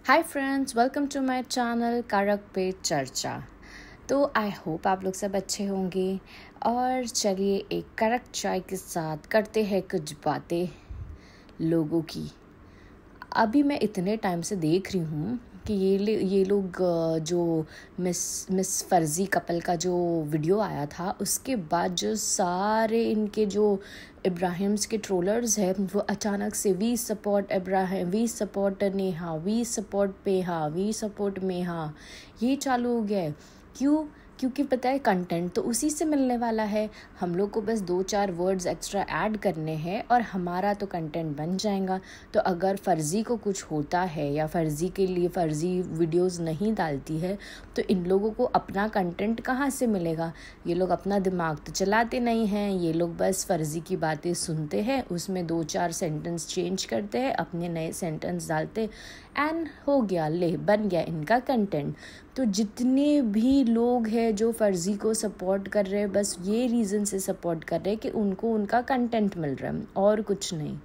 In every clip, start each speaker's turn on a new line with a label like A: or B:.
A: Hi friends, welcome to my channel कड़क पे चर्चा। तो आई होप आप लोग सब अच्छे होंगे। और चलिए एक कड़क चाय के साथ करते हैं कुछ बातें लोगों की। अभी मैं इतने टाइम से देख रही हूँ कि ये लोग जो मिस फर्जी कपल का जो वीडियो आया था, उसके बाद जो सारे इनके जो इब्राहिम्स के ट्रोलर्स हैं वो अचानक से we support Ibrahim, we support Neha, we support Peha, we support Meha, ये चालू हो गया है। क्योंकि पता है कंटेंट तो उसी से मिलने वाला है। हम लोग को बस 2-4 वर्ड्स एक्स्ट्रा ऐड करने हैं और हमारा तो कंटेंट बन जाएगा। तो अगर फ़र्ज़ी को कुछ होता है या फ़र्ज़ी के लिए फ़र्ज़ी वीडियोस नहीं डालती है तो इन लोगों को अपना कंटेंट कहाँ से मिलेगा। ये लोग अपना दिमाग तो चलाते नहीं हैं, ये लोग बस फ़र्ज़ी की बातें सुनते हैं, उसमें 2-4 सेंटेंस चेंज करते हैं, अपने नए सेंटेंस डालते एंड हो गया, ले बन गया इनका कंटेंट। तो जितने भी लोग हैं जो फ़र्ज़ी को सपोर्ट कर रहे हैं, बस ये रीज़न से सपोर्ट कर रहे हैं कि उनको उनका कंटेंट मिल रहा है और कुछ नहीं।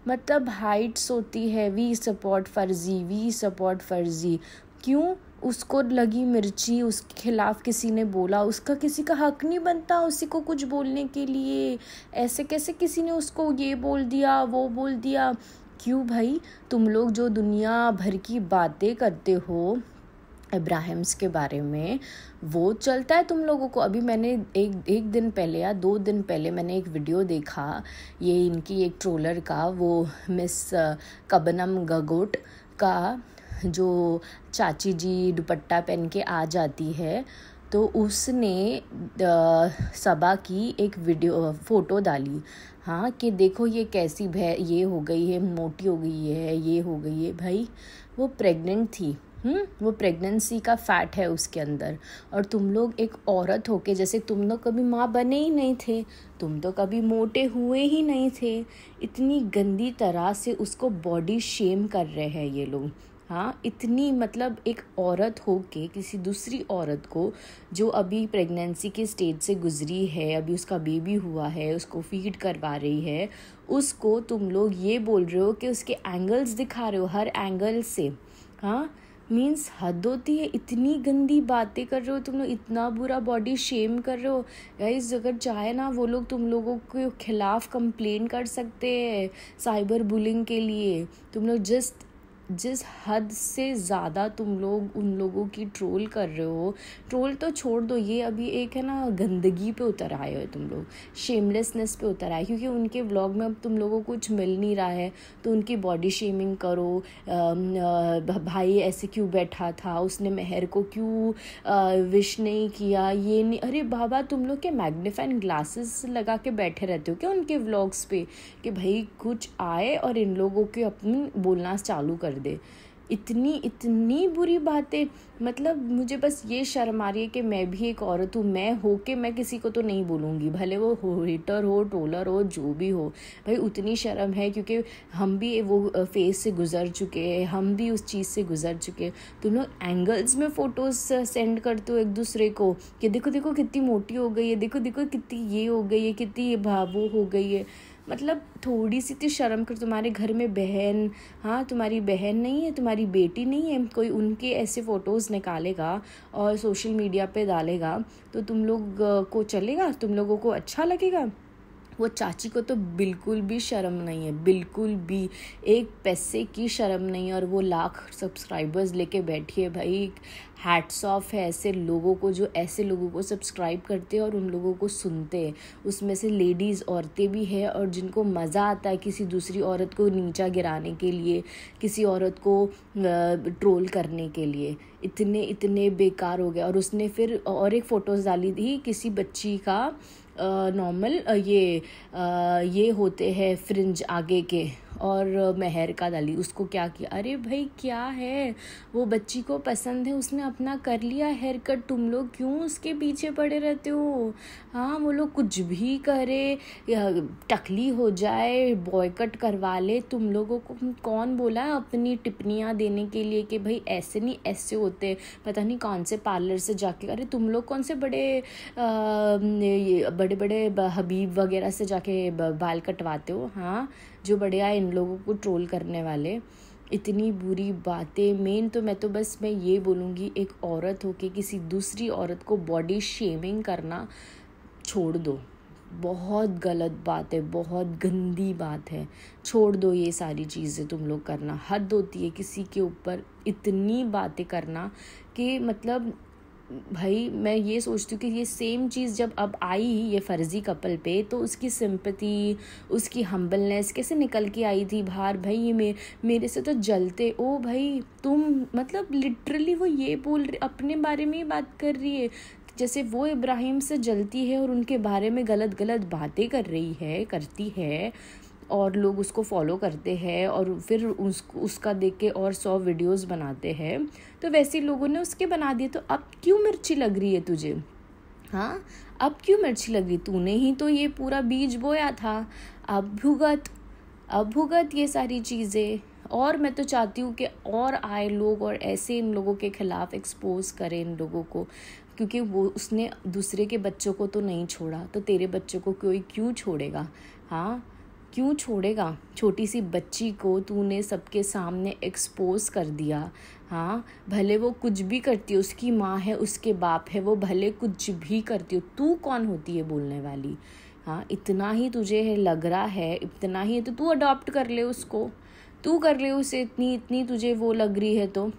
A: मतलब हाइट्स होती है वी सपोर्ट फ़र्ज़ी, वी सपोर्ट फ़र्ज़ी। क्यों? उसको लगी मिर्ची, उसके खिलाफ किसी ने बोला, उसका किसी का हक नहीं बनता उसी को कुछ बोलने के लिए। ऐसे कैसे किसी ने उसको ये बोल दिया, वो बोल दिया। क्यों भाई? तुम लोग जो दुनिया भर की बातें करते हो इब्राहिम्स के बारे में, वो चलता है तुम लोगों को। अभी मैंने एक दिन पहले या 2 दिन पहले मैंने एक वीडियो देखा, ये इनकी एक ट्रोलर का, वो मिस कबनम गगोट का, जो चाची जी दुपट्टा पहन के आ जाती है, तो उसने सबा की एक वीडियो फ़ोटो डाली। हाँ, कि देखो ये कैसी ये हो गई है, मोटी हो गई है, ये हो गई है। भाई वो प्रेग्नेंट थी, वो प्रेगनेंसी का फैट है उसके अंदर। और तुम लोग एक औरत होके, जैसे तुम लोग कभी माँ बने ही नहीं थे, तुम तो कभी मोटे हुए ही नहीं थे, इतनी गंदी तरह से उसको बॉडी शेम कर रहे हैं ये लोग। हाँ, इतनी मतलब एक औरत हो के किसी दूसरी औरत को जो अभी प्रेगनेंसी के स्टेज से गुजरी है, अभी उसका बेबी हुआ है, उसको फीड करवा रही है, उसको तुम लोग ये बोल रहे हो कि उसके एंगल्स दिखा रहे हो हर एंगल से। हाँ, मीन्स हद होती है, इतनी गंदी बातें कर रहे हो तुम लोग, इतना बुरा बॉडी शेम कर रहे हो। गाइस, अगर चाहे ना वो लोग तुम लोगों के खिलाफ कंप्लेन कर सकते हैं साइबर बुलिंग के लिए। तुम लोग जिस हद से ज़्यादा तुम लोग उन लोगों की ट्रोल कर रहे हो, ट्रोल तो छोड़ दो, ये अभी एक है ना गंदगी पे उतर आए हो तुम लोग, शेमलेसनेस पे उतर आए, क्योंकि उनके व्लॉग में अब तुम लोगों को कुछ मिल नहीं रहा है तो उनकी बॉडी शेमिंग करो। भाई ऐसे क्यों बैठा था, उसने मेहर को क्यों विश नहीं किया, ये नहीं। अरे बाबा, तुम लोग के मैग्नीफाइंग ग्लासेस लगा के बैठे रहते हो क्या उनके व्लॉग्स पे, कि भाई कुछ आए और इन लोगों के अपनी बोलना चालू कर दे। इतनी बुरी बातें। मतलब मुझे बस ये शर्म आ रही है कि मैं भी एक औरत हूँ, मैं होके मैं किसी को तो नहीं बोलूँगी, भले वो हेटर हो, ट्रोलर हो, जो भी हो। भाई उतनी शर्म है, क्योंकि हम भी वो फेस से गुजर चुके हैं, हम भी उस चीज़ से गुजर चुके हैं। तुम लोग एंगल्स में फ़ोटोज़ सेंड करते हो एक दूसरे को कि देखो देखो कितनी मोटी हो गई है, देखो देखो कितनी ये हो गई है, कितनी वो हो गई है। मतलब थोड़ी सी तो शर्म कर। तुम्हारे घर में बहन, हाँ तुम्हारी बहन नहीं है, तुम्हारी बेटी नहीं है, कोई उनके ऐसे फ़ोटोज़ निकालेगा और सोशल मीडिया पे डालेगा तो तुम लोग को चलेगा, तुम लोगों को अच्छा लगेगा? वो चाची को तो बिल्कुल भी शर्म नहीं है, बिल्कुल भी एक पैसे की शर्म नहीं है। और वो लाख सब्सक्राइबर्स लेके बैठी है। भाई हैट्स ऑफ है ऐसे लोगों को, जो ऐसे लोगों को सब्सक्राइब करते हैं और उन लोगों को सुनते हैं। उसमें से लेडीज़, औरतें भी हैं, और जिनको मज़ा आता है किसी दूसरी औरत को नीचा गिराने के लिए, किसी औरत को ट्रोल करने के लिए। इतने बेकार हो गया। और उसने फिर और एक फ़ोटोज़ डाली थी किसी बच्ची का, नॉर्मल ये होते हैं फ्रिंज आगे के, और मेहर का डाली, उसको क्या किया। अरे भाई क्या है, वो बच्ची को पसंद है, उसने अपना कर लिया हेयर कट, तुम लोग क्यों उसके पीछे पड़े रहते हो? हाँ, वो लोग कुछ भी करे, टकली हो जाए, बॉयकट करवा ले, तुम लोगों को कौन बोला अपनी टिप्पणियाँ देने के लिए कि भाई ऐसे नहीं ऐसे होते, पता नहीं कौन से पार्लर से जाके। अरे तुम लोग कौन से बड़े बड़े हबीब वगैरह से जाके बाल कटवाते हो? हाँ, जो बढ़िया इन लोगों को ट्रोल करने वाले। इतनी बुरी बातें। मेन तो मैं ये बोलूँगी, एक औरत होके किसी दूसरी औरत को बॉडी शेमिंग करना छोड़ दो। बहुत गलत बात है, बहुत गंदी बात है। छोड़ दो ये सारी चीज़ें तुम लोग करना। हद होती है किसी के ऊपर इतनी बातें करना कि मतलब भाई मैं ये सोचती हूँ कि ये सेम चीज़ जब अब आई ये फ़र्ज़ी कपल पे, तो उसकी सिंपैथी, उसकी हम्बलनेस कैसे निकल के आई थी बाहर। भाई ये मेरे से तो जलते। ओ भाई तुम मतलब लिटरली वो ये बोल रही, अपने बारे में ही बात कर रही है, जैसे वो इब्राहिम से जलती है और उनके बारे में गलत गलत बातें करती है और लोग उसको फॉलो करते हैं और फिर उसका देख के और 100 वीडियोस बनाते हैं। तो वैसे लोगों ने उसके बना दिए। तो अब क्यों मिर्ची लग रही है तुझे? हाँ, अब क्यों मिर्ची लग रही? तूने ही तो ये पूरा बीज बोया था। अब भुगत ये सारी चीज़ें। और मैं तो चाहती हूँ कि और आए लोग और ऐसे इन लोगों के खिलाफ एक्सपोज करें इन लोगों को, क्योंकि वो उसने दूसरे के बच्चों को तो नहीं छोड़ा, तो तेरे बच्चों को कोई क्यों छोड़ेगा? हाँ, क्यों छोड़ेगा? छोटी सी बच्ची को तूने सबके सामने एक्सपोज कर दिया। हाँ, भले वो कुछ भी करती हो, उसकी माँ है, उसके बाप है, वो भले कुछ भी करती हो, तू कौन होती है बोलने वाली? हाँ, इतना ही तुझे लग रहा है, इतना ही तो तू अडॉप्ट कर ले उसको, तू कर ले उसे। इतनी तुझे वो लग रही है तो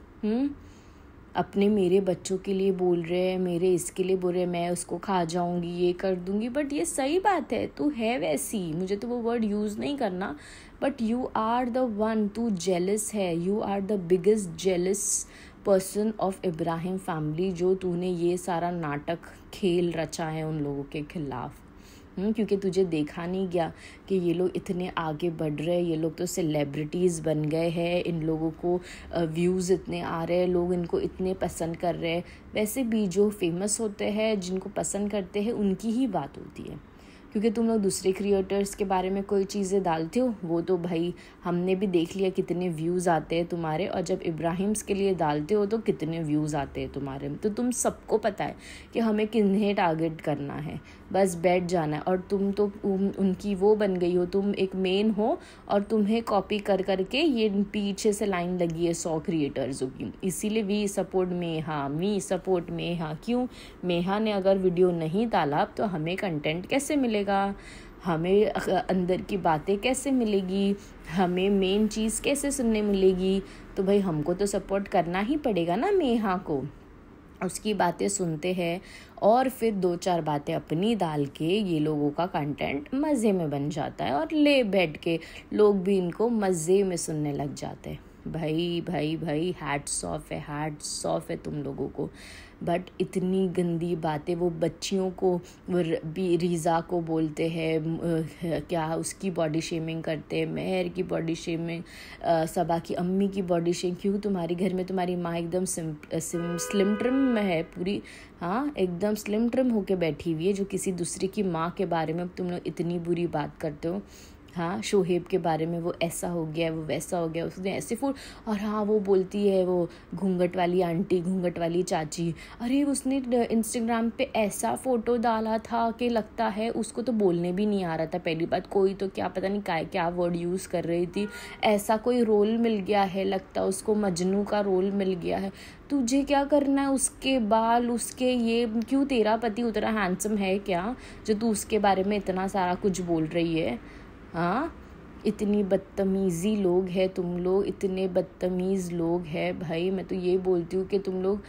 A: अपने मेरे बच्चों के लिए बोल रहे हैं, मेरे इसके लिए बोल रहे हैं, मैं उसको खा जाऊंगी, ये कर दूंगी। बट ये सही बात है, तू है वैसी, मुझे तो वो वर्ड यूज़ नहीं करना, but you are the one, तू जेलस है, you are the biggest jealous person of Ibrahim family, जो तूने ये सारा नाटक खेल रचा है उन लोगों के खिलाफ। क्योंकि तुझे देखा नहीं गया कि ये लोग इतने आगे बढ़ रहे हैं, ये लोग तो सेलिब्रिटीज़ बन गए हैं, इन लोगों को व्यूज़ इतने आ रहे हैं, लोग इनको इतने पसंद कर रहे हैं। वैसे भी जो फेमस होते हैं, जिनको पसंद करते हैं, उनकी ही बात होती है। क्योंकि तुम लोग दूसरे क्रिएटर्स के बारे में कोई चीज़ें डालते हो, वो तो भाई हमने भी देख लिया कितने व्यूज़ आते हैं तुम्हारे, और जब इब्राहिम्स के लिए डालते हो तो कितने व्यूज़ आते हैं तुम्हारे। तो तुम सबको पता है कि हमें किन्हें टारगेट करना है, बस बैठ जाना है। और तुम तो उनकी वो बन गई हो, तुम एक मेन हो और तुम्हें कॉपी कर करके ये पीछे से लाइन लगी है 100 क्रिएटर्सों की। इसीलिए वी सपोर्ट मेहा। क्यों? मेहा ने अगर वीडियो नहीं डाला तो हमें कंटेंट कैसे मिलेगा, हमें अंदर की बातें कैसे मिलेगी, हमें मेन चीज़ कैसे सुनने मिलेगी? तो भाई हमको तो सपोर्ट करना ही पड़ेगा ना मेहा को। उसकी बातें सुनते हैं और फिर 2-4 बातें अपनी डाल के ये लोगों का कंटेंट मज़े में बन जाता है और ले बैठ के लोग भी इनको मज़े में सुनने लग जाते हैं। भाई हैट्स ऑफ है तुम लोगों को। बट इतनी गंदी बातें, वो बच्चियों को, वो रीज़ा को बोलते हैं क्या, उसकी बॉडी शेमिंग करते हैं, मेहर की बॉडी शेमिंग, सबा की अम्मी की बॉडी शेमिंग। क्यों? तुम्हारे घर में तुम्हारी माँ एकदम स्लिम ट्रिम में है पूरी। हाँ, एकदम स्लिम ट्रिम होके बैठी हुई है, जो किसी दूसरे की माँ के बारे में तुम लोग इतनी बुरी बात करते हो। हाँ, शोहेब के बारे में वो ऐसा हो गया, वो वैसा हो गया, उसने ऐसे फूल। और हाँ, वो बोलती है वो घूंघट वाली आंटी, घूंघट वाली चाची, अरे उसने इंस्टाग्राम पे ऐसा फ़ोटो डाला था कि लगता है उसको तो बोलने भी नहीं आ रहा था। पहली बात, कोई तो क्या पता नहीं क्या वर्ड यूज़ कर रही थी, ऐसा कोई रोल मिल गया है, लगता उसको मजनू का रोल मिल गया है। तुझे क्या करना है उसके बाल, उसके ये? क्यों? तेरा पति उतना हैंडसम है क्या जो तू उसके बारे में इतना सारा कुछ बोल रही है? हाँ, इतनी बदतमीज़ी लोग हैं तुम लोग, इतने बदतमीज़ लोग हैं भाई। मैं तो ये बोलती हूँ कि तुम लोग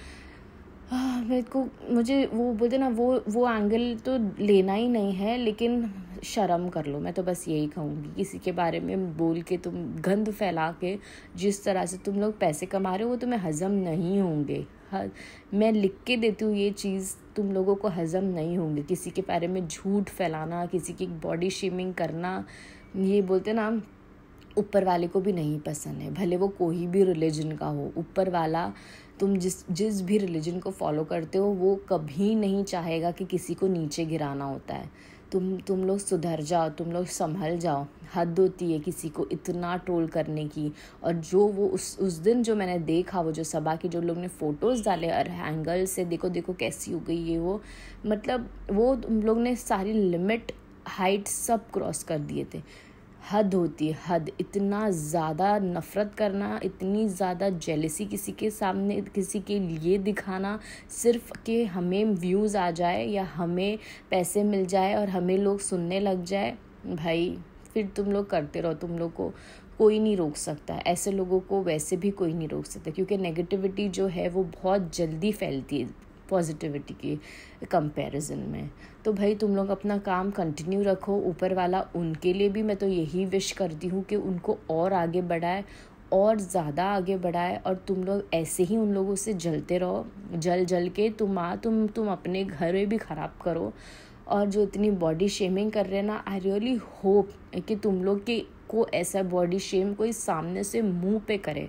A: मुझे वो बोलते ना, वो एंगल तो लेना ही नहीं है, लेकिन शर्म कर लो। मैं तो बस यही कहूँगी, किसी के बारे में बोल के तुम गंद फैला के जिस तरह से तुम लोग पैसे कमा रहे हो वो तुम्हें हज़म नहीं होंगे। मैं लिख के देती हूँ ये चीज़, तुम लोगों को हज़म नहीं होंगे। किसी के बारे में झूठ फैलाना, किसी की बॉडी शेमिंग करना, ये बोलते ना ऊपर वाले को भी नहीं पसंद है, भले वो कोई भी रिलीजन का हो। ऊपर वाला तुम जिस भी रिलीजन को फॉलो करते हो वो कभी नहीं चाहेगा कि किसी को नीचे गिराना होता है। तुम लोग सुधर जाओ, तुम लोग संभल जाओ। हद होती है किसी को इतना ट्रोल करने की। और जो वो उस दिन जो मैंने देखा, वो जो सबा के जो लोग ने फ़ोटोज़ डाले और एंगल से देखो कैसी हो गई है वो, मतलब वो तुम लोग ने सारी लिमिट हाइट सब क्रॉस कर दिए थे। हद होती है, हद। इतना ज़्यादा नफ़रत करना, इतनी ज़्यादा जेलसी किसी के सामने, किसी के लिए दिखाना सिर्फ कि हमें व्यूज़ आ जाए या हमें पैसे मिल जाए और हमें लोग सुनने लग जाए, भाई फिर तुम लोग करते रहो। तुम लोग को कोई नहीं रोक सकता। ऐसे लोगों को वैसे भी कोई नहीं रोक सकता, क्योंकि नेगेटिविटी जो है वो बहुत जल्दी फैलती है पॉजिटिविटी के कंपैरिजन में। तो भाई तुम लोग अपना काम कंटिन्यू रखो। ऊपर वाला उनके लिए भी मैं तो यही विश करती हूँ कि उनको और आगे बढ़ाए, और ज़्यादा आगे बढ़ाए, और तुम लोग ऐसे ही उन लोगों से जलते रहो। जल के तुम अपने घर भी ख़राब करो। और जो इतनी बॉडी शेमिंग कर रहे हैं ना, आई रियली होप कि तुम लोग को ऐसा बॉडी शेम कोई सामने से मुंह पे करे,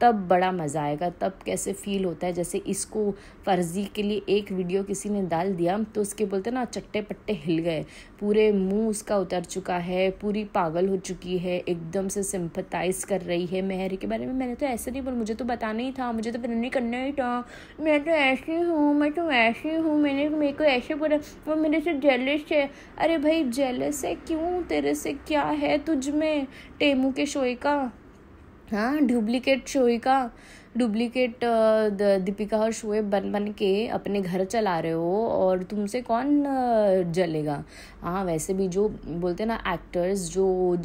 A: तब बड़ा मज़ा आएगा। तब कैसे फील होता है, जैसे इसको फर्जी के लिए एक वीडियो किसी ने डाल दिया तो उसके बोलते ना चट्टे पट्टे हिल गए, पूरे मुंह उसका उतर चुका है, पूरी पागल हो चुकी है, एकदम से सिंपथाइज कर रही है मेहर के बारे में। मैंने तो ऐसे नहीं बोला, मुझे तो बताना ही था, मुझे तो फिर नहीं करना ही था, मैं तो ऐसी हूँ, मैं तो ऐसी हूँ, मेरे को ऐसे बोला, वो मेरे से जेलस है। अरे भाई जेलस है क्यों? तेरे से क्या है तुझ में? टेमू के शोए का, हाँ, डुप्लीकेट शोए का, डुप्लीकेट दीपिका और शोएब बन के अपने घर चला रहे हो, और तुमसे कौन जलेगा? हाँ, वैसे भी जो बोलते हैं ना एक्टर्स जो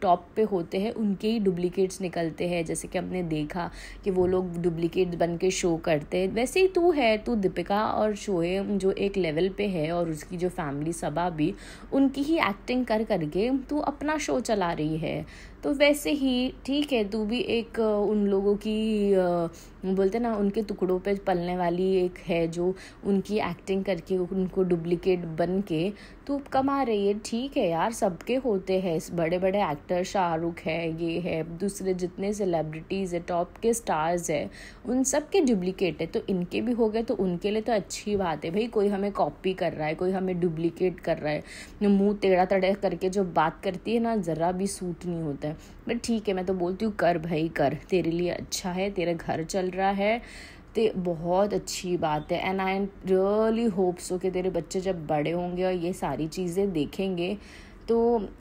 A: टॉप पे होते हैं उनके ही डुप्लीकेट्स निकलते हैं, जैसे कि हमने देखा कि वो लोग डुप्लीकेट बन के शो करते हैं। वैसे ही तू दीपिका और शोएब जो एक लेवल पे है, और उसकी जो फैमिली सबा भी, उनकी ही एक्टिंग कर करके तू अपना शो चला रही है। तो वैसे ही ठीक है, तू भी एक उन लोगों की बोलते ना उनके टुकड़ों पे पलने वाली एक है, जो उनकी एक्टिंग करके उनको डुप्लीकेट बन के तू कमा रही है। ठीक है यार, सबके होते हैं, बड़े बड़े एक्टर, शाहरुख है, ये है, दूसरे जितने सेलिब्रिटीज़ है, टॉप के स्टार्स है, उन सब के डुप्लीकेट है। तो इनके भी हो गए तो उनके लिए तो अच्छी बात है भाई। कोई हमें कॉपी कर रहा है, कोई हमें डुप्लीकेट कर रहा है, मुंह टेढ़ा टेढ़ा करके जो बात करती है ना, ज़रा भी सूट नहीं होता है। बट ठीक है, मैं तो बोलती हूँ कर भाई कर, तेरे लिए अच्छा है, तेरा घर चल रहा है, ते बहुत अच्छी बात है। And I really hope so कि तेरे बच्चे जब बड़े होंगे और ये सारी चीज़ें देखेंगे तो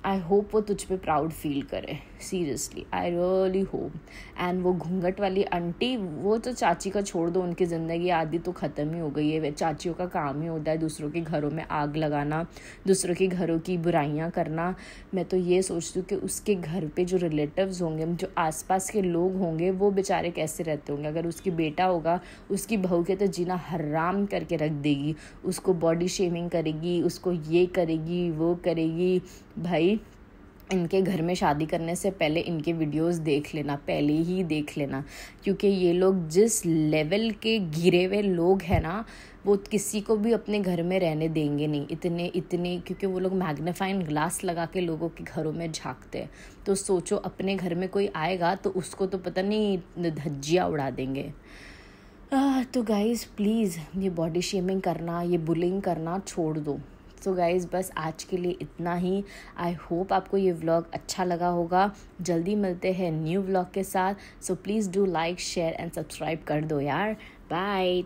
A: आई होप वो तुझ पे प्राउड फील करे। Seriously I really hope. And वो घूंघट वाली आंटी, वो तो चाची का छोड़ दो, उनकी ज़िंदगी आदि तो ख़त्म ही हो गई है। चाचियों का काम ही होता है दूसरों के घरों में आग लगाना, दूसरों के घरों की बुराइयां करना। मैं तो ये सोचती हूँ कि उसके घर पे जो रिलेटिव्स होंगे, जो आसपास के लोग होंगे, वो बेचारे कैसे रहते होंगे। अगर उसकी बेटा होगा, उसकी बहू के तो जीना हराम करके रख देगी, उसको बॉडी शेमिंग करेगी, उसको ये करेगी, वो करेगी। भाई इनके घर में शादी करने से पहले इनके वीडियोस देख लेना, पहले ही देख लेना, क्योंकि ये लोग जिस लेवल के गिरे हुए लोग हैं ना, वो किसी को भी अपने घर में रहने देंगे नहीं। इतने क्योंकि वो लोग मैग्नीफाइंग ग्लास लगा के लोगों के घरों में झांकते हैं। तो सोचो अपने घर में कोई आएगा तो उसको तो पता नहीं धज्जियाँ उड़ा देंगे। तो गाइज़ प्लीज़ ये बॉडी शेमिंग करना, ये बुलिंग करना छोड़ दो। सो गाइज़ बस आज के लिए इतना ही। आई होप आपको ये व्लॉग अच्छा लगा होगा। जल्दी मिलते हैं न्यू व्लॉग के साथ। So please do like, share and subscribe कर दो यार। बाय।